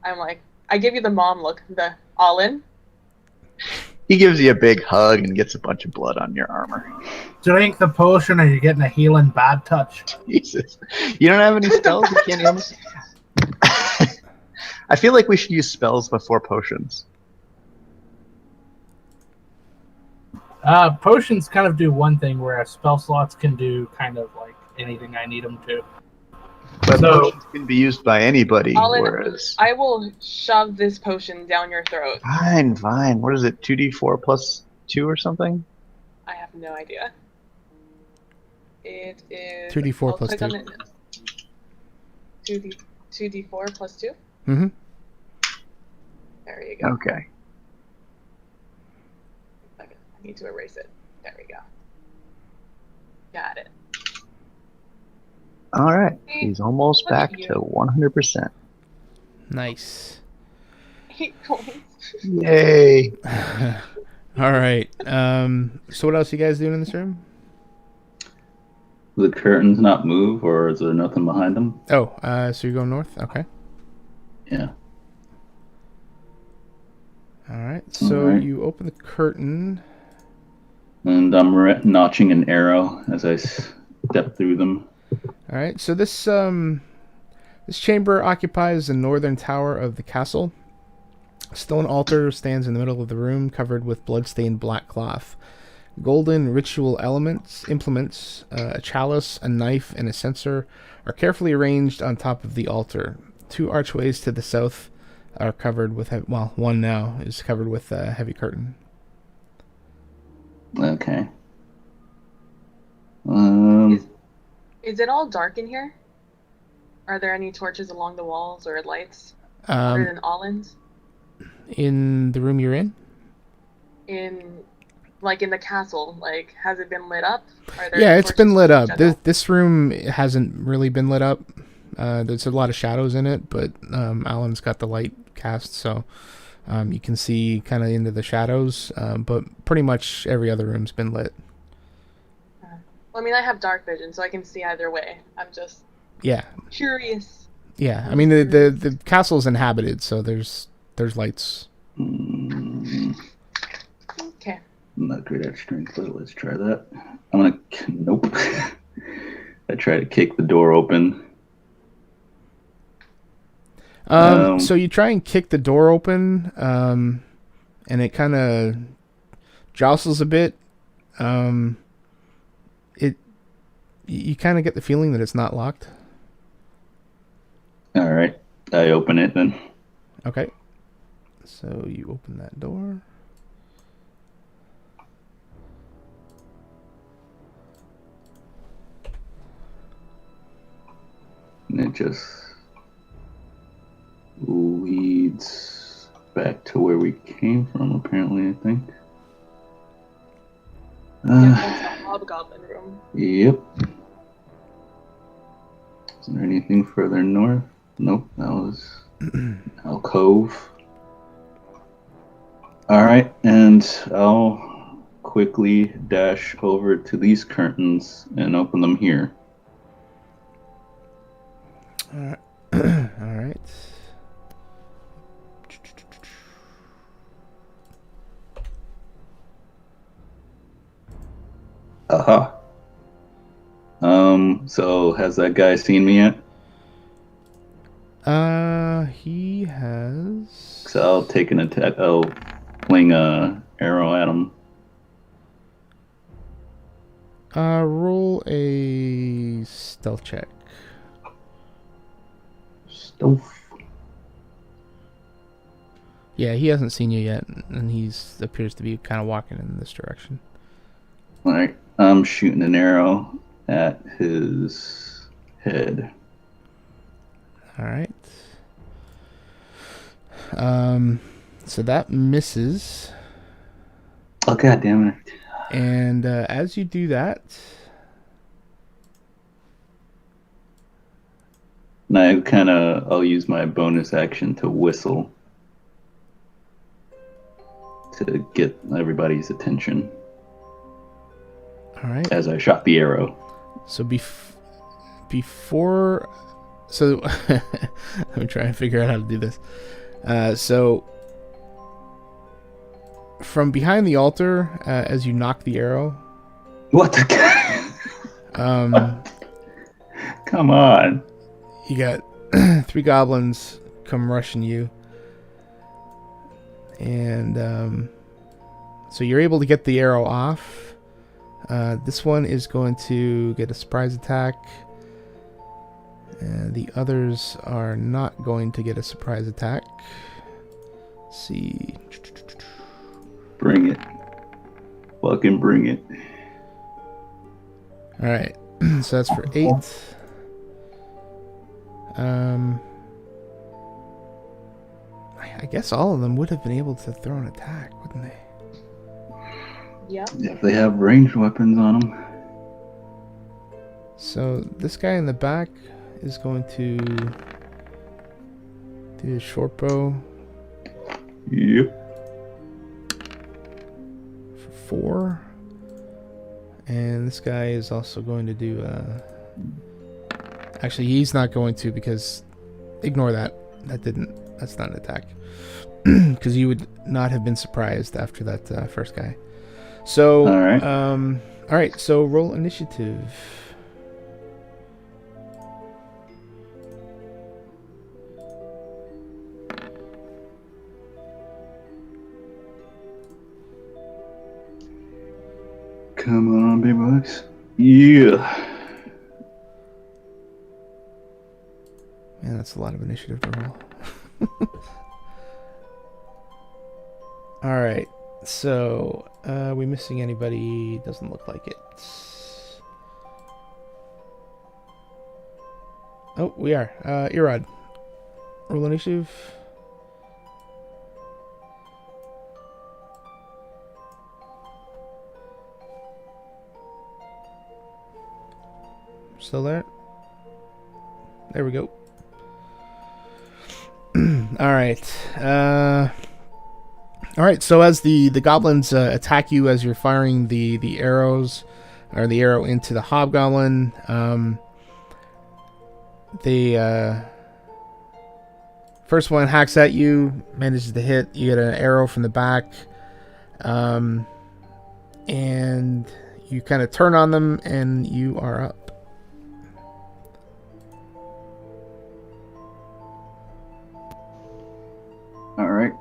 I'm like, I give you the mom look. The Ahlen. He gives you a big hug and gets a bunch of blood on your armor. Drink the potion, or you're getting a healing bad touch. Jesus. You don't have any spells? You can't heal me? I feel like we should use spells before potions. Potions kind of do one thing, whereas spell slots can do kind of like anything I need them to. But So- potions can be used by anybody, Ahlen, whereas... I will shove this potion down your throat. Fine. What is it, 2d4 plus 2 or something? I have no idea. It is 2d4 I'll plus click 2. on it. 2d4 plus 2? Mm-hmm. There you go. Okay. I need to erase it. There we go. Got it. Alright, he's almost Look at back you. to 100%. Nice. 8 points. Yay! All right. So what else you guys doing in this room? The curtains not move, or is there nothing behind them? Oh, so you're going north? Okay. Yeah. All right. So Alright. you open the curtain. And I'm notching an arrow as I step through them. All right. So this chamber occupies the northern tower of the castle. A stone altar stands in the middle of the room, covered with bloodstained black cloth. Golden ritual implements, a chalice, a knife, and a censer are carefully arranged on top of the altar. 2 archways to the south are covered with one now is covered with a heavy curtain. Okay. Is it all dark in here? Are there any torches along the walls or lights other than Ahlen's? In the room you're in? In the castle, like, has it been lit up? Are there Yeah, it's been torches lit in up. general? This room hasn't really been lit up. There's a lot of shadows in it, but Alan's got the light cast, so you can see kind of into the shadows. But pretty much every other room's been lit. Well, I mean, I have dark vision, so I can see either way. I'm just Yeah, curious. yeah. I mean, the castle's inhabited, so there's lights. Okay. I'm not great at strength, but let's try that. Nope. I try to kick the door open. So you try and kick the door open, and it kind of jostles a bit. You kind of get the feeling that it's not locked. All right, I open it then. Okay. So you open that door. And it just leads back to where we came from, apparently, I think. Yeah, that's the hobgoblin room. Yep. Is there anything further north? Nope, that was alcove. Alright, and I'll quickly dash over to these curtains and open them here. All right. Aha. So has that guy seen me yet? He has. So I'll take an attack. I'll fling a arrow at him. Roll a stealth check. Stealth. Yeah, he hasn't seen you yet, and he's appears to be kind of walking in this direction. Alright, I'm shooting an arrow at his head. All right. So that misses. Oh, god damn it. And as you do that, And I'll use my bonus action to whistle to get everybody's attention all right. as I shot the arrow. So before, so I'm trying to figure out how to do this. So from behind the altar, as you knock the arrow, What the Come on. you got 3 goblins come rushing you, and so you're able to get the arrow off. This one is going to get a surprise attack, and the others are not going to get a surprise attack. Let's see. Bring it. Fucking bring it. All right, so that's for 8. I guess all of them would have been able to throw an attack, wouldn't they? Yep. If they have ranged weapons on them. So this guy in the back is going to do a short bow Yep. for 4. And this guy is also going to do actually he's not going to, because ignore that. That's not an attack. Because you would not have been surprised after that first guy. So all right, so roll initiative. Come on, big bucks. Yeah. Man, that's a lot of initiative to roll. All right, so are we missing anybody? Doesn't look like it. Oh, we are. Erod, roll initiative. Still there? There we go. All right. All right. So as the goblins attack you as you're firing the arrows, or the arrow into the hobgoblin, the first one hacks at you, manages to hit. You get an arrow from the back, and you kind of turn on them, and you are up. Alright.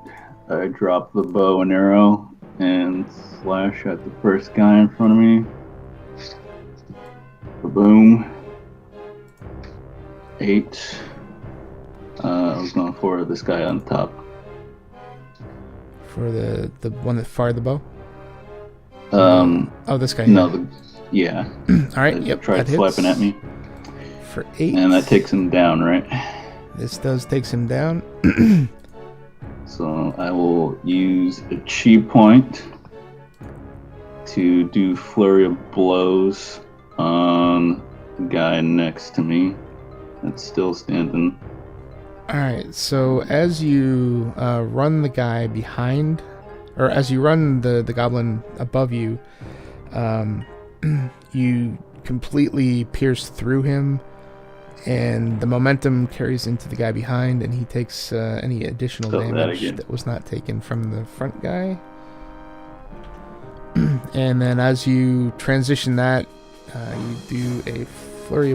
I drop the bow and arrow and slash at the first guy in front of me. Boom. 8. I was going for this guy on top. For the one that fired the bow? Oh, this guy. No, yeah. All right, yep. Tried that hits. swiping at me. For 8. And that takes him down, right? This takes him down. So I will use a chi point to do flurry of blows on the guy next to me that's still standing. Alright, so as you run the guy behind, or as you run the goblin above you, you completely pierce through him, and the momentum carries into the guy behind, and he takes any additional damage that was not taken from the front guy. And then as you transition that, you do a flurry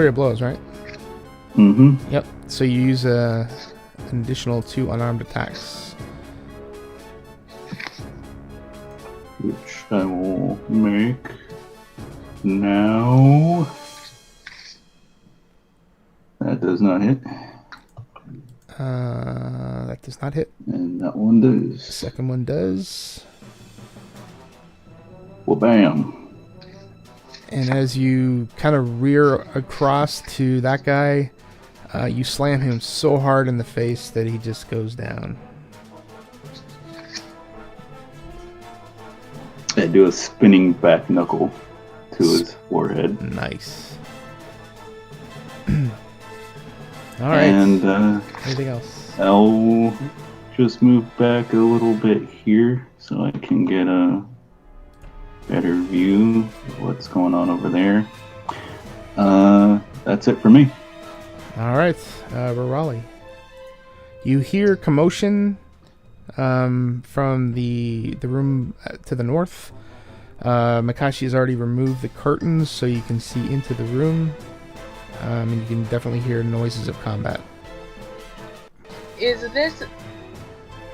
of blows, right? Mm-hmm. Yep. So you use an additional 2 unarmed attacks. Which I will make now. That does not hit. That does not hit. And that one does. Second one does. Well, bam. And as you kind of rear across to that guy, you slam him so hard in the face that he just goes down. I do a spinning back knuckle to his forehead. Nice. All right. And anything else? I'll just move back a little bit here so I can get a better view of what's going on over there. That's it for me. All right, Rirali. You hear commotion from the room to the north. Mikashi has already removed the curtains so you can see into the room. And you can definitely hear noises of combat. Is this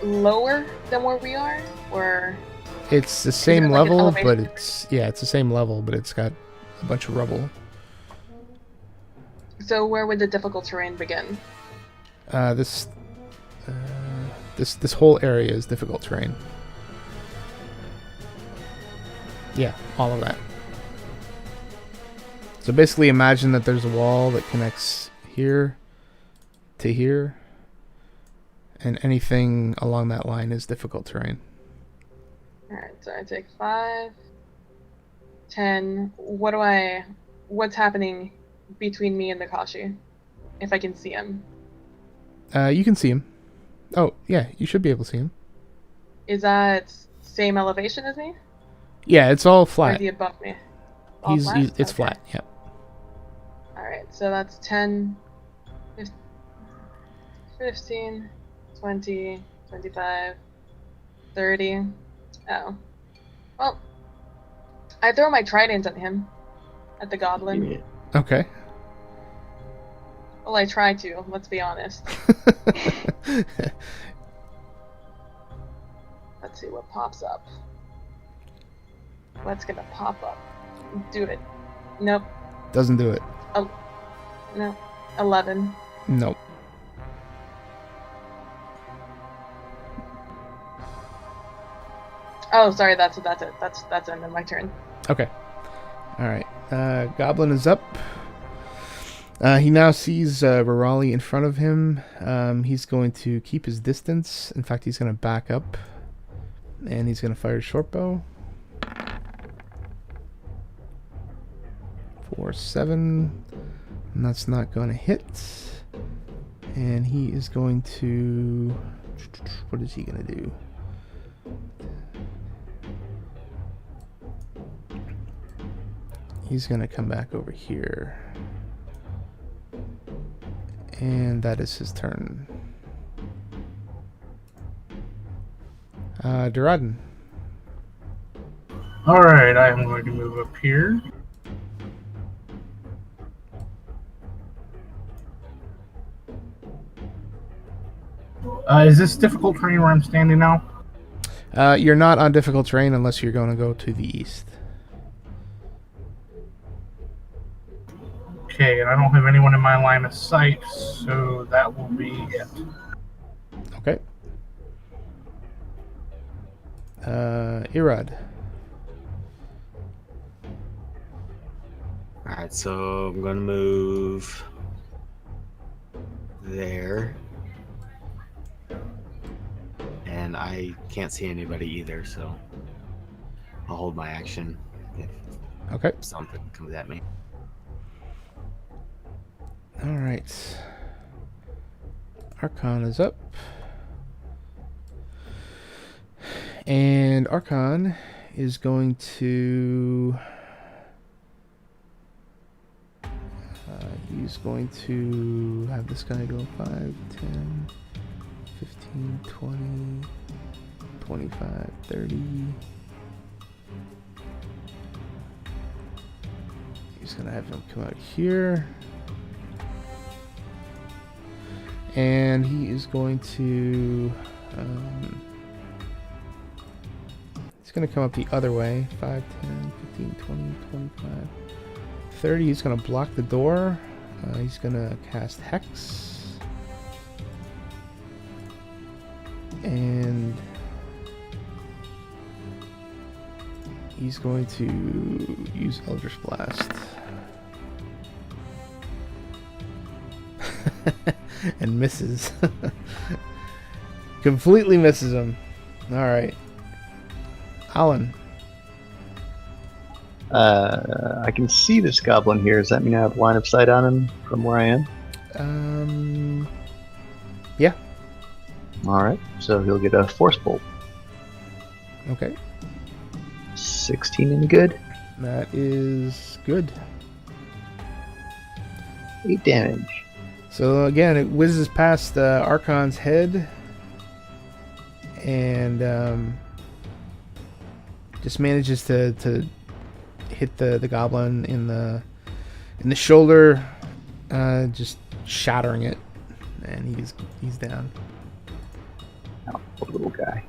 lower than where we are, or? It's the same like an level, elevation? but it's the same level, but it's got a bunch of rubble. So where would the difficult terrain begin? This whole area is difficult terrain. Yeah, all of that. So basically imagine that there's a wall that connects here to here, and anything along that line is difficult terrain. Alright, so I take 5, 10. What's happening between me and Mikashi? If I can see him. You can see him. Oh, yeah, you should be able to see him. Is that same elevation as me? Yeah, it's all Or is flat. he above me? All It's Okay. flat, yeah. Alright, so that's 10, 15, 20, 25, 30. Oh. Well, I throw my trident at him. At the goblin. Yeah. Okay. Well, I try to, let's be honest. Let's see what pops up. What's gonna pop up? Do it. Nope. Doesn't do it. No. 11. Nope. Oh, sorry, that's it. That's end of my turn. Okay. Alright. Goblin is up. He now sees Rirali in front of him. He's going to keep his distance. In fact, he's going to back up. And he's going to fire a short bow. 4-7. And that's not going to hit. And he is going to... What is he going to do? He's going to come back over here. And that is his turn. Duradin. Alright, I am going to move up here. Is this difficult terrain where I'm standing now? You're not on difficult terrain unless you're going to go to the east. Okay, and I don't have anyone in my line of sight, so that will be it. Okay. Erod. Alright, so I'm going to move there. And I can't see anybody either, so I'll hold my action if Okay. something comes at me. Alright. Archon is up. And Archon is going to... he's going to have this guy go 5, 10, 15, 20, 25, 30. He's going to have him come out here. And he is going to... he's going to come up the other way. 5, 10, 15, 20, 25, 30. He's going to block the door. He's going to cast Hex. And He's going to use Eldritch Blast. And misses. Completely misses him. Alright. Ahlen. I can see this goblin here. Does that mean I have line of sight on him from where I am? Yeah. Alright, so he'll get a Force Bolt. Okay. 16 any good? That is good. 8 damage. So again, it whizzes past Archon's head and just manages to hit the goblin in the shoulder, just shattering it, and he's down. Oh, poor little guy.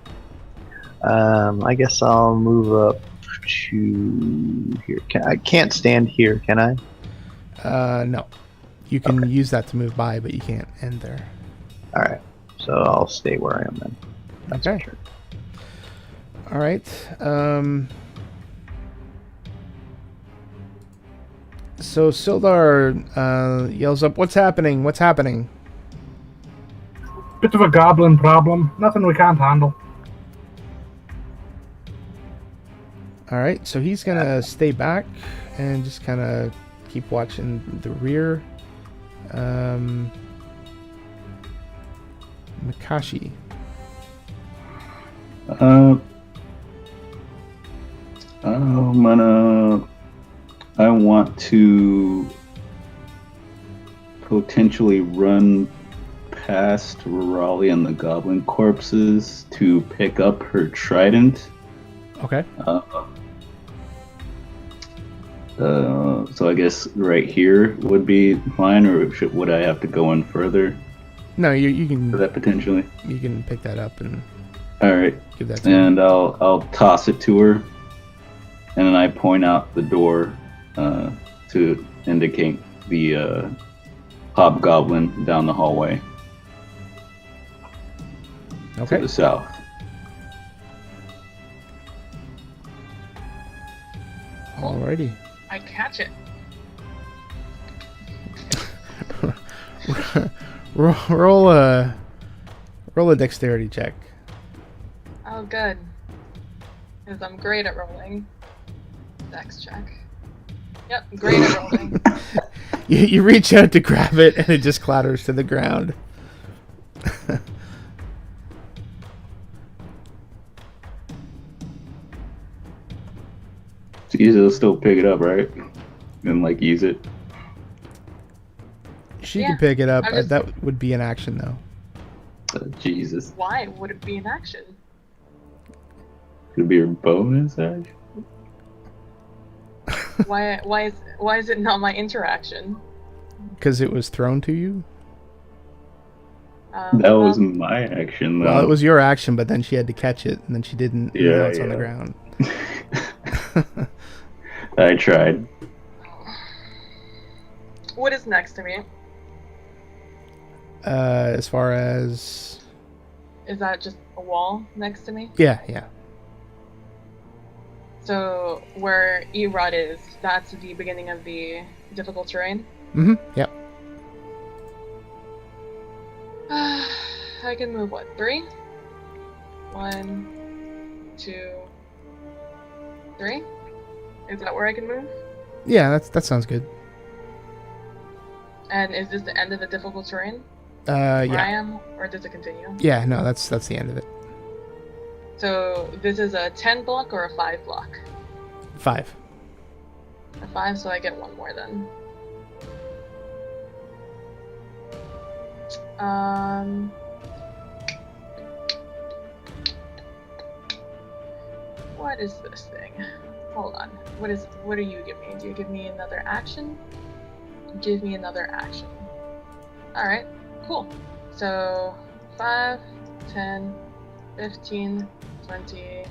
I guess I'll move up to here. I can't stand here, can I? No. You can use that to move by, but you can't end there. Alright, so I'll stay where I am then. That's Okay. for sure. Alright. So Sildar yells up, "What's happening? What's happening?" Bit of a goblin problem. Nothing we can't handle. Alright, so he's going to stay back and just kind of keep watching the rear. Mikashi. I want to potentially run past Rirali and the goblin corpses to pick up her trident. Okay. So I guess right here would be fine, or would I have to go in further No, you can for that potentially? you can pick that up and All right, give that to her. and I'll toss it to her, and then I point out the door to indicate the hobgoblin down the hallway to Okay. the south. Alrighty. I catch it. roll a dexterity check. Oh, good. Because I'm great at rolling. Dex check. Yep, great at rolling. You reach out to grab it and it just clatters to the ground. So you'll still pick it up, right? And like use it. She Yeah, can pick it up. I just- That would be an action though. Jesus, Why would it be an action? could be your bonus action. Why is it not my interaction? Because it was thrown to you. That was my action, though. Well, it was your action, but then she had to catch it, and then she didn't. And now Yeah, it's on the yeah. ground. I tried. What is next to me? As far as Is that just a wall next to me? yeah. So where Erod is, that's the beginning of the difficult terrain. Yep. I can move what? 3? 1, 2, 3. Is that where I can move? Yeah, that sounds good. And is this the end of the difficult terrain? Where I Yeah. am, or does it continue? Yeah, no, that's the end of it. So this is a 10 block or a 5 block? 5. A 5, so I get one more then. What is this thing? Hold on. What do you give me? Do you give me another action? Give me another action. Alright, cool. So 5, 10, 15, 20.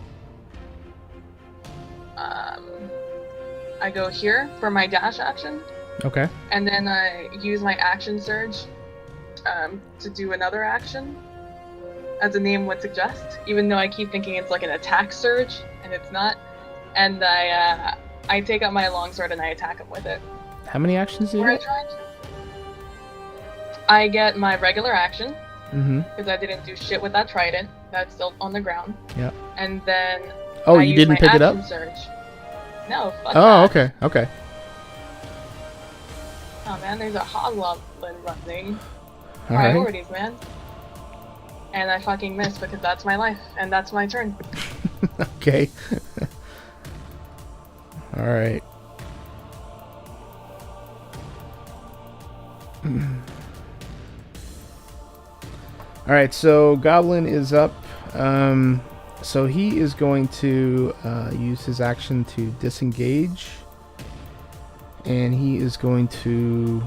I go here for my dash action, Okay. and then I use my action surge to do another action, as the name would suggest, even though I keep thinking it's like an attack surge, and it's not. and I take out my longsword and I attack him with it. How many actions do you Or I get? try to. I get my regular action Mm-hmm. because I didn't do shit with that trident. That's still on the ground. Yeah. And then Oh, I you use didn't my pick it up? action surge. No, fuck Oh, that. okay. Okay. Oh man, there's a hobgoblin running. All right. Priorities, man. And I fucking missed because that's my life and that's my turn. Okay. All right. All right, so Goblin is up. So he is going to use his action to disengage. And he is going to...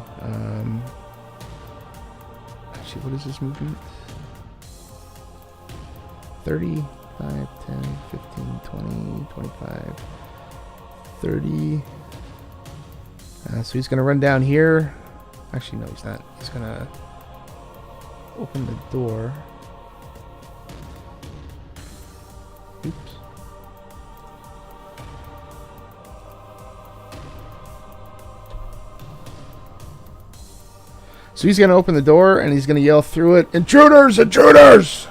actually, what is his movement? 30, 5, 10, 15, 20, 25, 30. So he's going to run down here. Actually, no, he's not. He's going to open the door. Oops. So he's going to open the door and he's going to yell through it, "Intruders! Intruders!"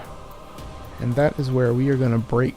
And that is where we are going to break.